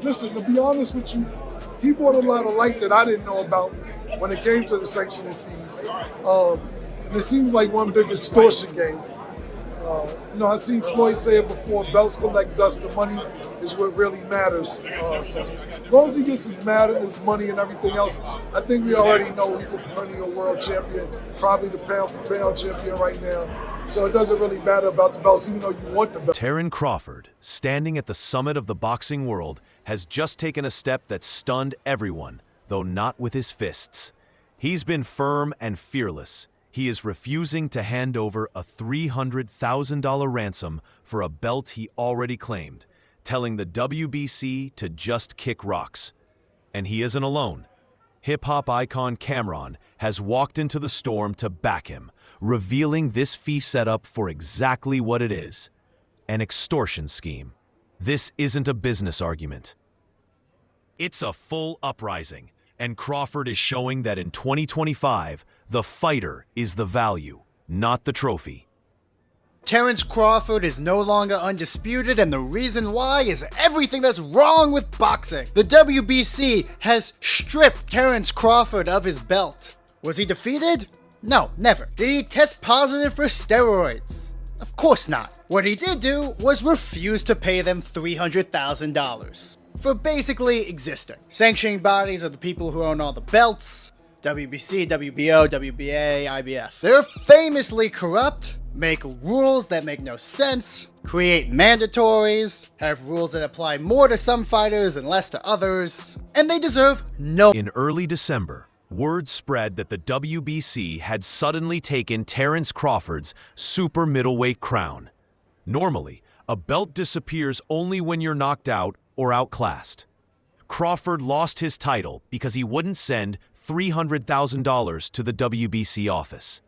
listen, to be honest with you, he brought a lot of light that I didn't know about when it came to the sanctioning fees. And it seems like one big extortion game. I seen Floyd say it before, belts collect dust, the money is what really matters. As long as he gets his money and everything else, I think we already know he's a perennial world champion, probably the pound-for-pound champion right now. So it doesn't really matter about the belts, even though you want the belts. Terence Crawford, standing at the summit of the boxing world, has just taken a step that stunned everyone, though not with his fists. He's been firm and fearless. He is refusing to hand over a $300,000 ransom for a belt he already claimed, telling the WBC to just kick rocks. And he isn't alone. Hip-hop icon Cameron has walked into the storm to back him, revealing this fee setup for exactly what it is: an extortion scheme. This isn't a business argument. It's a full uprising, and Crawford is showing that in 2025, the fighter is the value, not the trophy. Terence Crawford is no longer undisputed, and the reason why is everything that's wrong with boxing. The WBC has stripped Terence Crawford of his belt. Was he defeated? No, never. Did he test positive for steroids? Of course not. What he did do was refuse to pay them $300,000 for basically existing. Sanctioning bodies are the people who own all the belts: WBC, WBO, WBA, IBF. They're famously corrupt, make rules that make no sense, create mandatories, have rules that apply more to some fighters and less to others, and they deserve no. In early December, word spread that the WBC had suddenly taken Terence Crawford's super middleweight crown. Normally, a belt disappears only when you're knocked out or outclassed. Crawford lost his title because he wouldn't send $300,000 to the WBC office.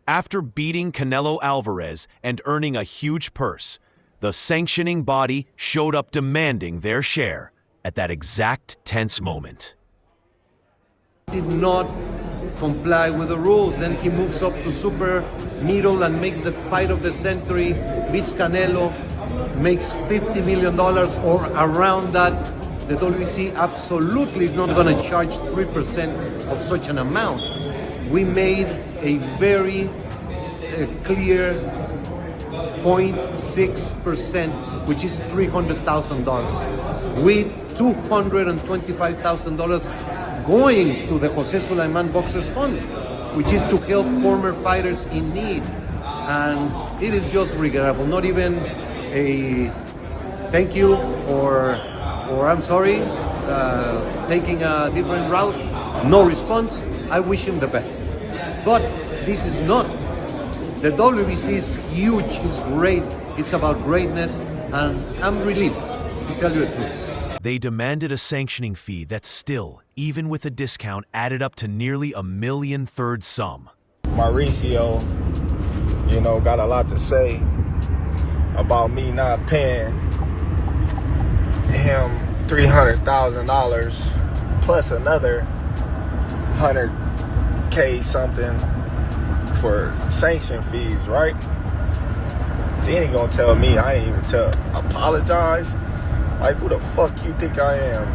After beating Canelo Alvarez and earning a huge purse, the sanctioning body showed up demanding their share at that exact tense moment. Did not comply with the rules. Then he moves up to super middle and makes the fight of the century, beats Canelo, makes $50 million or around that. The WBC absolutely is not going to charge 3% of such an amount. We made a very clear 0.6%, which is $300,000, with $225,000 going to the Jose Sulaiman Boxers Fund, which is to help former fighters in need. And it is just regrettable. Not even a thank you or I'm sorry, taking a different route. No response. I wish him the best. But this is not. The WBC is huge, it's great, it's about greatness, and I'm relieved, to tell you the truth. They demanded a sanctioning fee that still, even with a discount, added up to nearly $1 million third sum. Mauricio, got a lot to say about me not paying him $300,000 plus another $100K something for sanction fees, right? Then he gonna tell me I ain't even apologize. Like, who the fuck you think I am?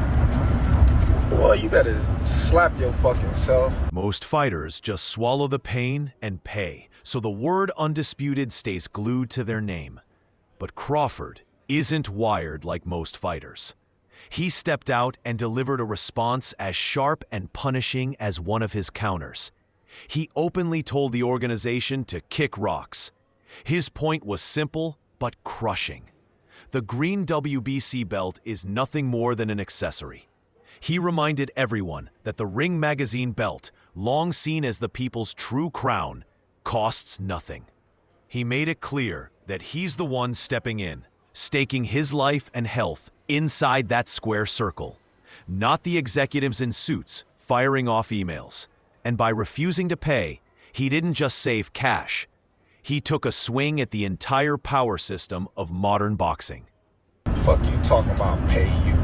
Boy, you better slap your fucking self. Most fighters just swallow the pain and pay, so the word undisputed stays glued to their name. But Crawford isn't wired like most fighters. He stepped out and delivered a response as sharp and punishing as one of his counters. He openly told the organization to kick rocks. His point was simple but crushing. The green WBC belt is nothing more than an accessory. He reminded everyone that the Ring Magazine belt, long seen as the people's true crown, costs nothing. He made it clear that he's the one stepping in, staking his life and health inside that square circle, not the executives in suits firing off emails. And by refusing to pay, he didn't just save cash. He took a swing at the entire power system of modern boxing. Fuck you talking about pay you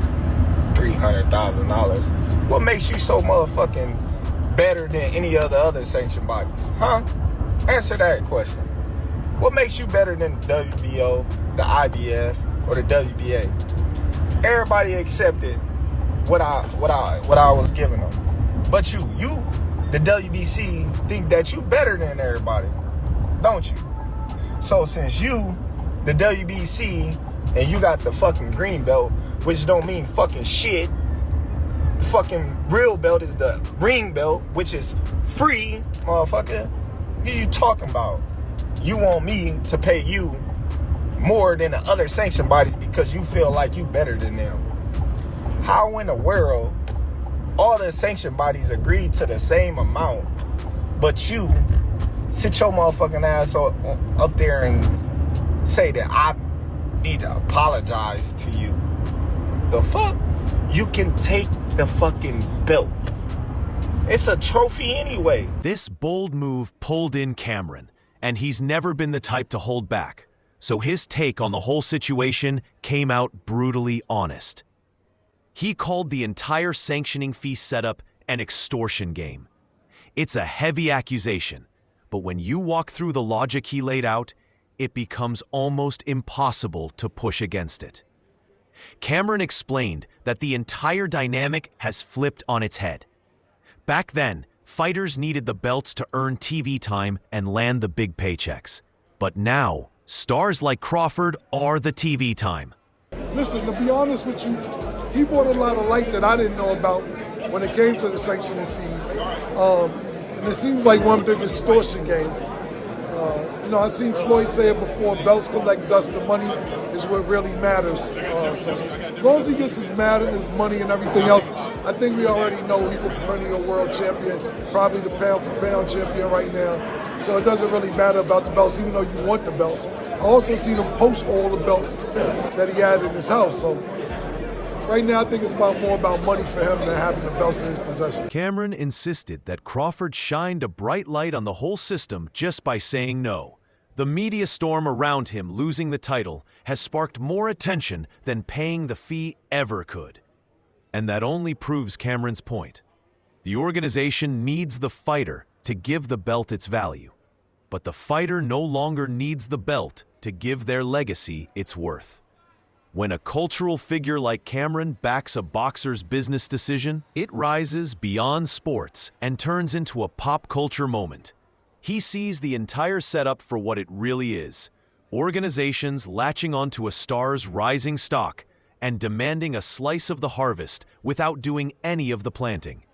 $300,000? What makes you so motherfucking better than any other sanction bodies? Huh? Answer that question. What makes you better than the WBO, the IBF, or the WBA? everybody accepted what I was giving them. But you, the WBC, think that you better than everybody, don't you? So since you, the WBC, and you got the fucking green belt, which don't mean fucking shit. The fucking real belt is the ring belt, which is free, motherfucker. What are you talking about? You want me to pay you more than the other sanction bodies because you feel like you better than them. How in the world all the sanction bodies agreed to the same amount, but you sit your motherfucking ass up there and say that I need to apologize to you? The fuck? You can take the fucking belt. It's a trophy anyway. This bold move pulled in Cameron, and he's never been the type to hold back. So his take on the whole situation came out brutally honest. He called the entire sanctioning fee setup an extortion game. It's a heavy accusation, but when you walk through the logic he laid out, it becomes almost impossible to push against it. Cameron explained that the entire dynamic has flipped on its head. Back then, fighters needed the belts to earn TV time and land the big paychecks. But now, stars like Crawford are the TV time. Listen, to be honest with you, he brought a lot of light that I didn't know about when it came to the sanctioning fees. And it seems like one big extortion game. I seen Floyd say it before, belts collect dust, the money is what really matters. So as long as he gets his money and everything else, I think we already know he's a perennial world champion, probably the pound for pound champion right now. So it doesn't really matter about the belts, even though you want the belts. I also seen him post all the belts that he had in his house. So right now, I think it's more about money for him than having the belts in his possession. Cameron insisted that Crawford shined a bright light on the whole system just by saying no. The media storm around him losing the title has sparked more attention than paying the fee ever could. And that only proves Cameron's point. The organization needs the fighter to give the belt its value, but the fighter no longer needs the belt to give their legacy its worth. When a cultural figure like Cameron backs a boxer's business decision, it rises beyond sports and turns into a pop culture moment. He sees the entire setup for what it really is: organizations latching onto a star's rising stock and demanding a slice of the harvest without doing any of the planting.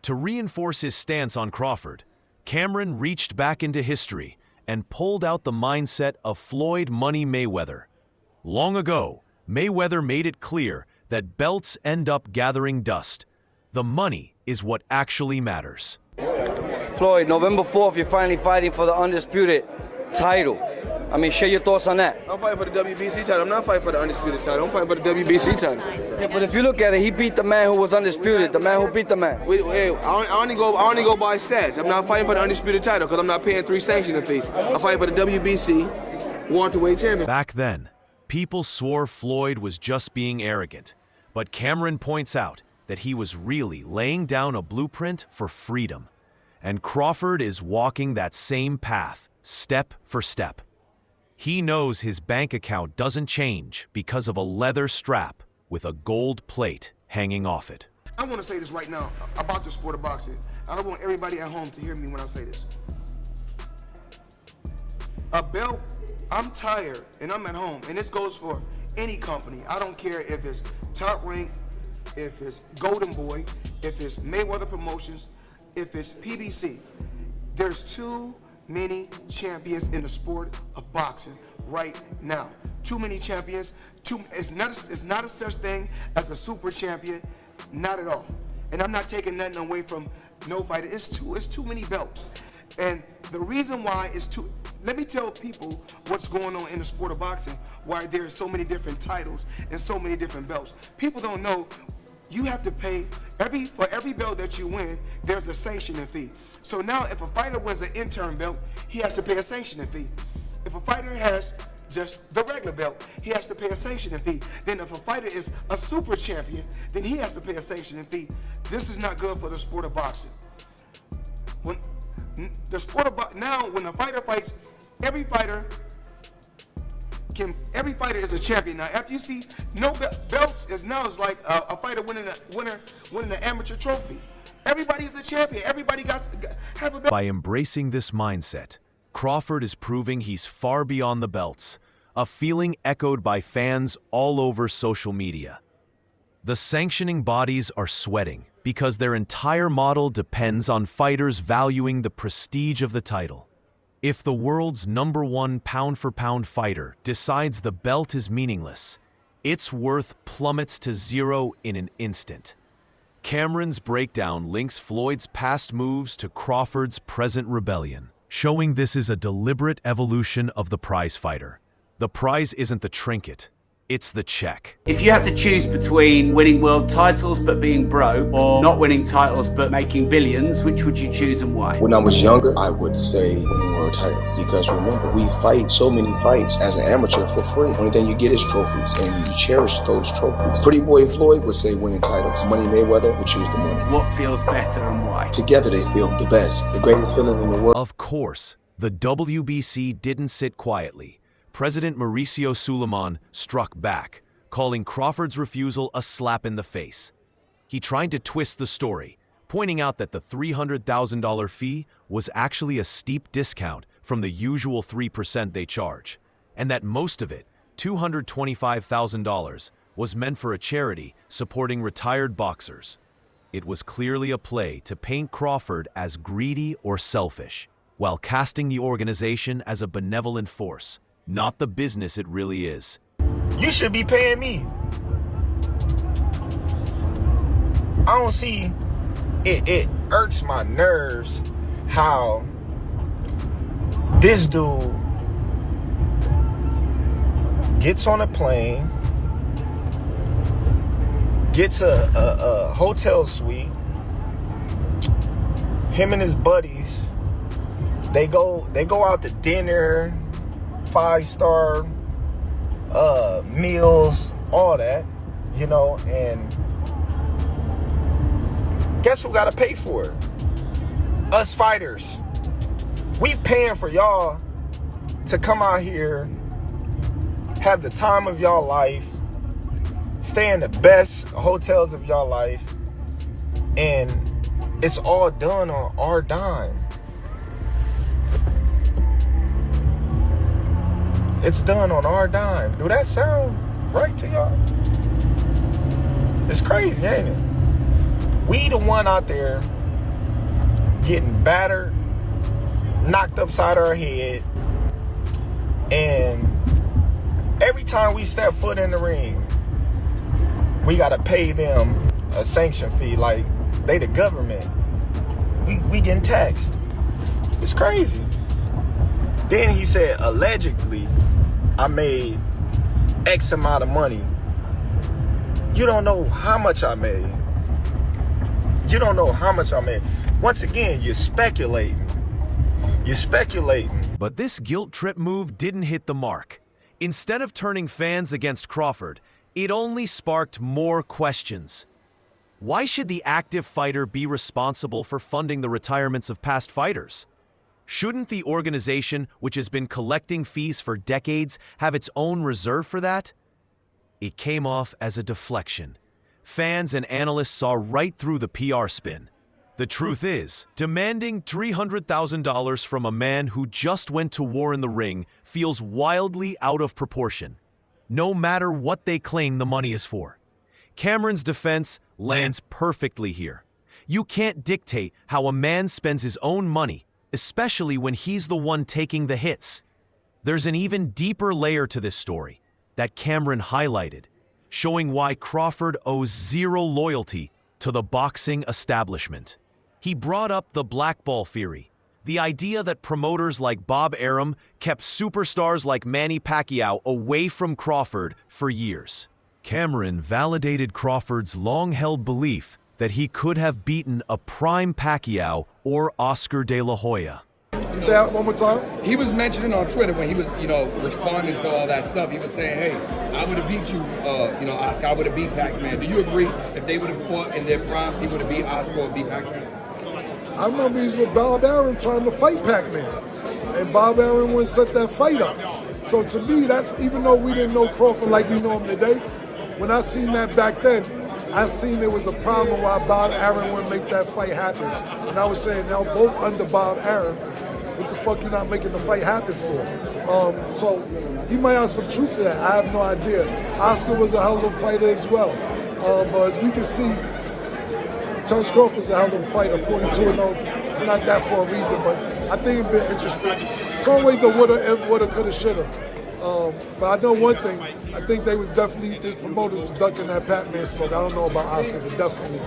To reinforce his stance on Crawford, Cameron reached back into history and pulled out the mindset of Floyd Money Mayweather. Long ago, Mayweather made it clear that belts end up gathering dust. The money is what actually matters. Floyd, November 4th, you're finally fighting for the undisputed title. I mean, share your thoughts on that. I'm fighting for the WBC title. I'm not fighting for the undisputed title. I'm fighting for the WBC title. Yeah, but if you look at it, he beat the man who was undisputed, the man who beat the man. I only go by stats. I'm not fighting for the undisputed title because I'm not paying 3 sanctioning fees. I'm fighting for the WBC welterweight champion. Back then, people swore Floyd was just being arrogant, but Cameron points out that he was really laying down a blueprint for freedom. And Crawford is walking that same path, step for step. He knows his bank account doesn't change because of a leather strap with a gold plate hanging off it. I want to say this right now about the sport of boxing. I don't want everybody at home to hear me when I say this. A belt, I'm tired and I'm at home, and this goes for any company. I don't care if it's Top Rank, if it's Golden Boy, if it's Mayweather Promotions, if it's PBC. There's too many champions in the sport of boxing right now. Too many champions. It's not a such thing as a super champion, not at all. And I'm not taking nothing away from no fighter. It's too many belts. And the reason why is let me tell people what's going on in the sport of boxing, why there's so many different titles and so many different belts. People don't know you have to pay for every belt that you win, there's a sanctioning fee. So now if a fighter wins an interim belt, he has to pay a sanctioning fee. If a fighter has just the regular belt, he has to pay a sanctioning fee. Then if a fighter is a super champion, then he has to pay a sanctioning fee. This is not good for the sport of boxing. When the sport of now, when a fighter fights, every fighter every fighter is a champion now. After you see no belts is like a fighter winning an amateur trophy. Everybody is a champion. Everybody have a belt. By embracing this mindset, Crawford is proving he's far beyond the belts, a feeling echoed by fans all over social media. The sanctioning bodies are sweating because their entire model depends on fighters valuing the prestige of the title. If the world's #1 pound-for-pound fighter decides the belt is meaningless, its worth plummets to zero in an instant. Cameron's breakdown links Floyd's past moves to Crawford's present rebellion, showing this is a deliberate evolution of the prize fighter. The prize isn't the trinket, it's the check. If you had to choose between winning world titles but being broke, or not winning titles but making billions, which would you choose and why? When I was younger, I would say winning world titles, because remember, we fight so many fights as an amateur for free. Only thing you get is trophies, and you cherish those trophies. Pretty boy Floyd would say winning titles. Money Mayweather would choose the money. What feels better and why? Together they feel the best, the greatest feeling in the world. Of course, the WBC didn't sit quietly. President Mauricio Suleiman struck back, calling Crawford's refusal a slap in the face. He tried to twist the story, pointing out that the $300,000 fee was actually a steep discount from the usual 3% they charge, and that most of it, $225,000, was meant for a charity supporting retired boxers. It was clearly a play to paint Crawford as greedy or selfish, while casting the organization as a benevolent force, not the business it really is. You should be paying me. I don't see it irks my nerves how this dude gets on a plane, gets a hotel suite, him and his buddies, they go out to dinner, 5-star meals, all that, you know, and guess who gotta pay for it? Us fighters. We paying for y'all to come out here, have the time of y'all life, stay in the best hotels of y'all life, and it's all done on our dime. It's done on our dime. Do that sound right to y'all? It's crazy, ain't it? We the one out there getting battered, knocked upside our head, and every time we step foot in the ring, we gotta pay them a sanction fee like they the government. We getting taxed. It's crazy. Then he said, allegedly, I made X amount of money. You don't know how much I made. You don't know how much I made. Once again, you're speculating. You're speculating. But this guilt trip move didn't hit the mark. Instead of turning fans against Crawford, it only sparked more questions. Why should the active fighter be responsible for funding the retirements of past fighters? Shouldn't the organization, which has been collecting fees for decades, have its own reserve for that? It came off as a deflection. Fans and analysts saw right through the PR spin. The truth is, demanding $300,000 from a man who just went to war in the ring feels wildly out of proportion, no matter what they claim the money is for. Cameron's defense lands perfectly here. You can't dictate how a man spends his own money, especially when he's the one taking the hits. There's an even deeper layer to this story that Cameron highlighted, showing why Crawford owes zero loyalty to the boxing establishment. He brought up the blackball theory, the idea that promoters like Bob Arum kept superstars like Manny Pacquiao away from Crawford for years. Cameron validated Crawford's long-held belief that he could have beaten a prime Pacquiao or Oscar De La Hoya. Say that one more time. He was mentioning on Twitter when he was, responding to all that stuff. He was saying, "Hey, I would have beat you, Oscar. I would have beat Pac-Man." Do you agree? If they would have fought in their primes, he would have beat Oscar or beat Pac-Man. I remember he was with Bob Arum trying to fight Pac-Man, and Bob Arum wouldn't set that fight up. So to me, that's, even though we didn't know Crawford like we know him today, when I seen that back then, I seen there was a problem why Bob Arum wouldn't make that fight happen. And I was saying, now both under Bob Arum, what the fuck you not making the fight happen for? So he might have some truth to that. I have no idea. Oscar was a hell of a fighter as well. But as we can see, Terence Crawford is a hell of a fighter, 42-0. Not that for a reason, but I think it'd be interesting. It's always a woulda, coulda, shoulda. But I know one thing. I think they was definitely, his promoters was ducking that Pac-Man smoke. I don't know about Oscar, but definitely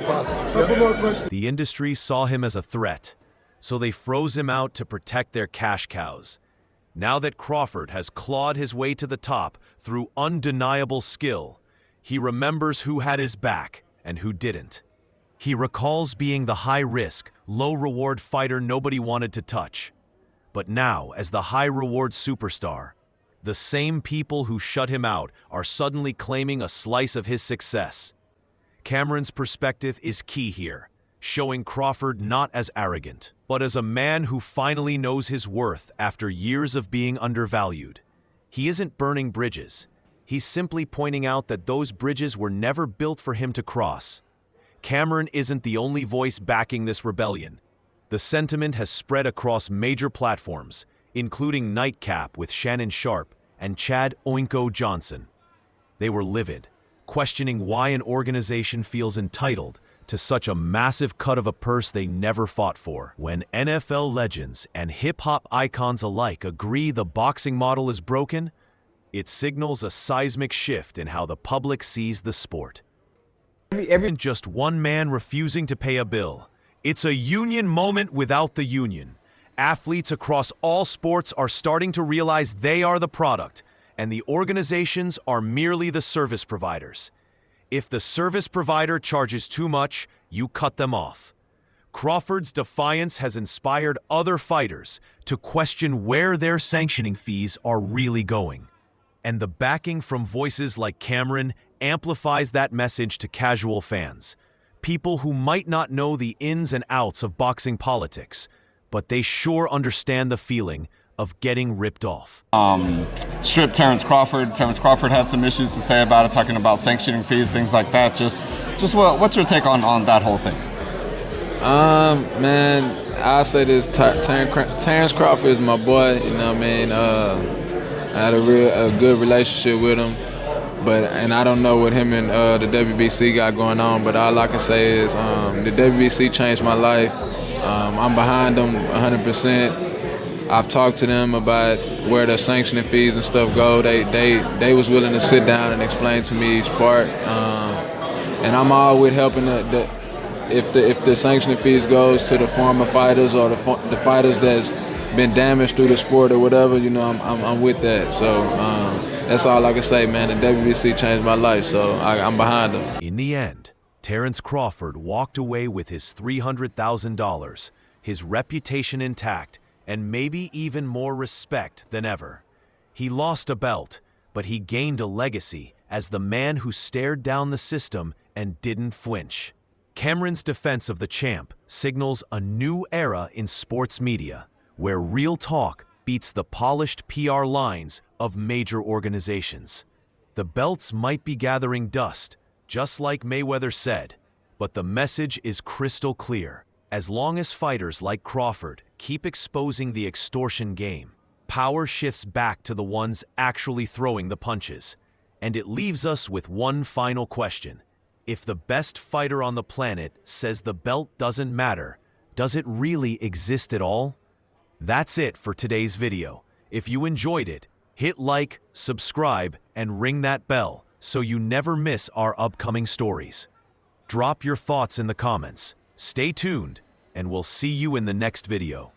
possible. The industry saw him as a threat, so they froze him out to protect their cash cows. Now that Crawford has clawed his way to the top through undeniable skill, he remembers who had his back and who didn't. He recalls being the high-risk, low-reward fighter nobody wanted to touch. But now, as the high-reward superstar, the same people who shut him out are suddenly claiming a slice of his success. Cameron's perspective is key here, showing Crawford not as arrogant, but as a man who finally knows his worth after years of being undervalued. He isn't burning bridges. He's simply pointing out that those bridges were never built for him to cross. Cameron isn't the only voice backing this rebellion. The sentiment has spread across major platforms, including Nightcap with Shannon Sharp and Chad Oinko Johnson. They were livid, questioning why an organization feels entitled to such a massive cut of a purse they never fought for. When NFL legends and hip-hop icons alike agree the boxing model is broken, it signals a seismic shift in how the public sees the sport. Isn't just one man refusing to pay a bill. It's a union moment without the union. Athletes across all sports are starting to realize they are the product, and the organizations are merely the service providers. If the service provider charges too much, you cut them off. Crawford's defiance has inspired other fighters to question where their sanctioning fees are really going. And the backing from voices like Cameron amplifies that message to casual fans, people who might not know the ins and outs of boxing politics, but they sure understand the feeling of getting ripped off. Strip Terence Crawford. Terence Crawford had some issues to say about it, talking about sanctioning fees, things like that. Just what's your take on that whole thing? Man, I'll say this, Terence Crawford is my boy, you know what I mean? I had a good relationship with him. And I don't know what him and the WBC got going on, but all I can say is the WBC changed my life. I'm behind them 100%. I've talked to them about where the sanctioning fees and stuff go. They was willing to sit down and explain to me each part. And I'm all with helping if the sanctioning fees goes to the former fighters or the fighters that's been damaged through the sport or whatever, you know, I'm with that. So that's all I can say, man. The WBC changed my life, so I'm behind them. In the end, Terence Crawford walked away with his $300,000, his reputation intact, and maybe even more respect than ever. He lost a belt, but he gained a legacy as the man who stared down the system and didn't flinch. Cameron's defense of the champ signals a new era in sports media, where real talk beats the polished PR lines of major organizations. The belts might be gathering dust, just like Mayweather said, but the message is crystal clear. As long as fighters like Crawford keep exposing the extortion game, power shifts back to the ones actually throwing the punches. And it leaves us with one final question. If the best fighter on the planet says the belt doesn't matter, does it really exist at all? That's it for today's video. If you enjoyed it, hit like, subscribe, and ring that bell so you never miss our upcoming stories. Drop your thoughts in the comments. Stay tuned, and we'll see you in the next video.